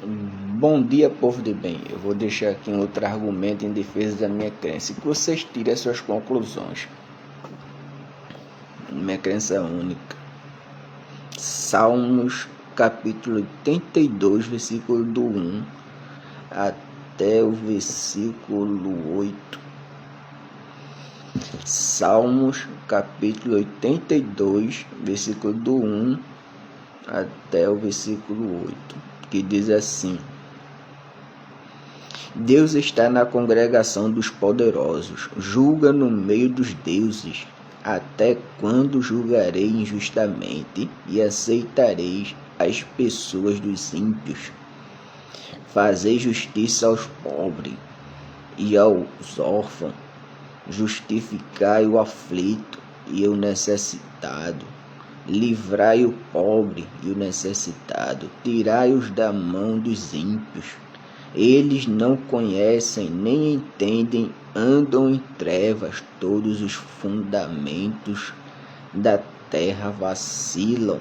Bom dia, povo de bem. Eu vou deixar aqui um outro argumento em defesa da minha crença e que vocês tirem as suas conclusões. Minha crença é única. Salmos, capítulo 82, versículo do 1 até o versículo 8. Salmos, capítulo 82, versículo do 1 até o versículo 8, que diz assim: Deus está na congregação dos poderosos, julga no meio dos deuses. Até quando julgarei injustamente e aceitareis as pessoas dos ímpios? Fazei justiça aos pobres e aos órfãos, justificai o aflito e o necessitado, livrai o pobre e o necessitado, tirai-os da mão dos ímpios. Eles não conhecem nem entendem, andam em trevas, todos os fundamentos da terra vacilam.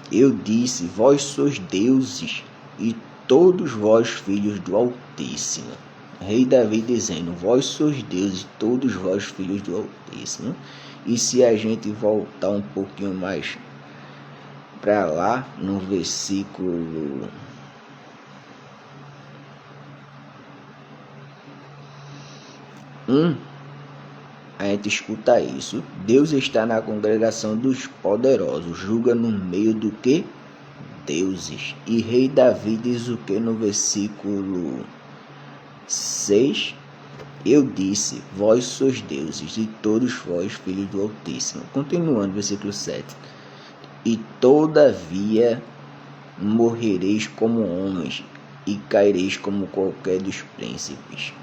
Eu disse, vós sois deuses, e todos vós filhos do Altíssimo. Rei Davi dizendo, vós sois deuses, todos vós filhos do Altíssimo. E se a gente voltar um pouquinho mais para lá, no versículo 1, a gente escuta isso. Deus está na congregação dos poderosos, julga no meio do que? Deuses. E rei Davi diz o que no versículo 6? Eu disse, vós sois deuses, e todos vós filhos do Altíssimo. Continuando, versículo 7. E todavia morrereis como homens, e caireis como qualquer dos príncipes.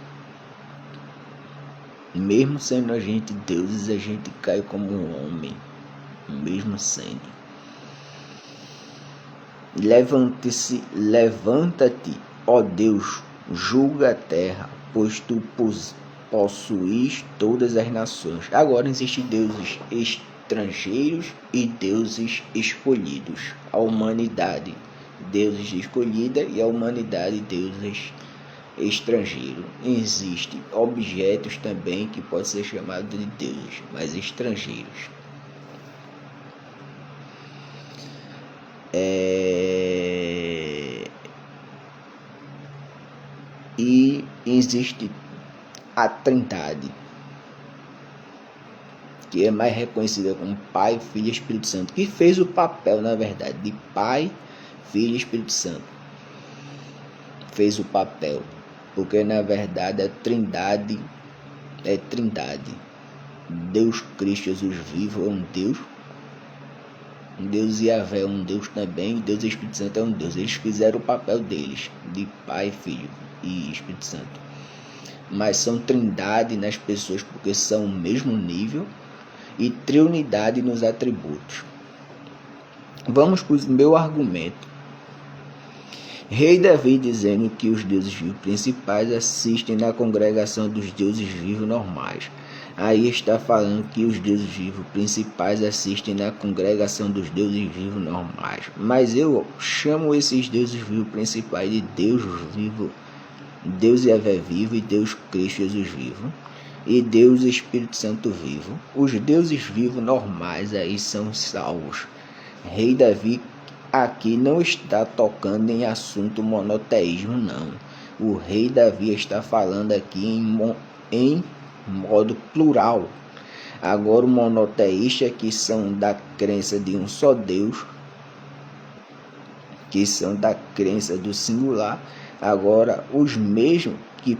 Mesmo sendo a gente deuses, a gente cai como um homem, mesmo sendo. Levanta-te, ó Deus, julga a terra, pois tu possuís todas as nações. Agora existem deuses estrangeiros e deuses escolhidos. A humanidade, deuses escolhida, e a humanidade, deuses estrangeiro. Existem objetos também que podem ser chamados de deuses, mas estrangeiros. E existe a Trindade, que é mais reconhecida como Pai, Filho e Espírito Santo, que fez o papel, na verdade, de Pai, Filho e Espírito Santo. Fez o papel, porque na verdade a Trindade é Trindade. Deus Cristo Jesus vivo é um Deus Yahvé é um Deus também, Deus Espírito Santo é um Deus. Eles fizeram o papel deles, de Pai, Filho e Espírito Santo. Mas são Trindade nas pessoas porque são o mesmo nível, e Triunidade nos atributos. Vamos para o meu argumento. Rei Davi dizendo que os deuses vivos principais assistem na congregação dos deuses vivos normais. Aí está falando que os deuses vivos principais assistem na congregação dos deuses vivos normais. Mas eu chamo esses deuses vivos principais de Deus vivo, Deus Yahvé vivo e Deus Cristo Jesus vivo. E Deus Espírito Santo vivo. Os deuses vivos normais aí são salvos. Rei Davi aqui não está tocando em assunto monoteísmo, não. O rei Davi está falando aqui em modo plural. Agora, o monoteísta, que são da crença de um só Deus, que são da crença do singular, agora os mesmos que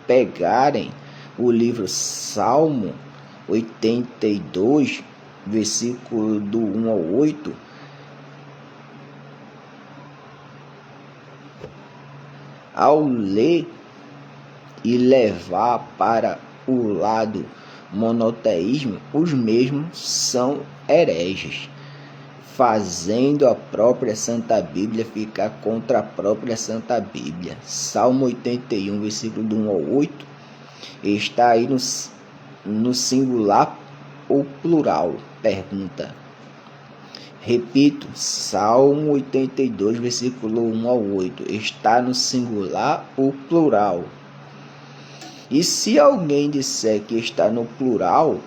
pegarem o livro Salmo 82, versículo do 1 ao 8, ao ler e levar para o lado monoteísmo, os mesmos são hereges, fazendo a própria Santa Bíblia ficar contra a própria Santa Bíblia. Salmo 81, versículo do 1 ao 8, está aí no singular ou plural? Pergunta. Repito, Salmo 82, versículo 1 ao 8, está no singular ou plural. E se alguém disser que está no plural,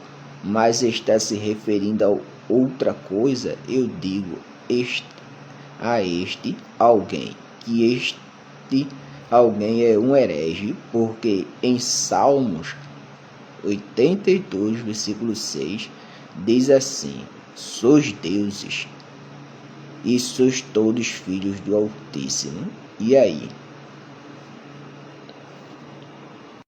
mas está se referindo a outra coisa, eu digo a este alguém que este alguém é um herege, porque em Salmos 82, versículo 6, diz assim: sois deuses e sois todos filhos do Altíssimo. E aí?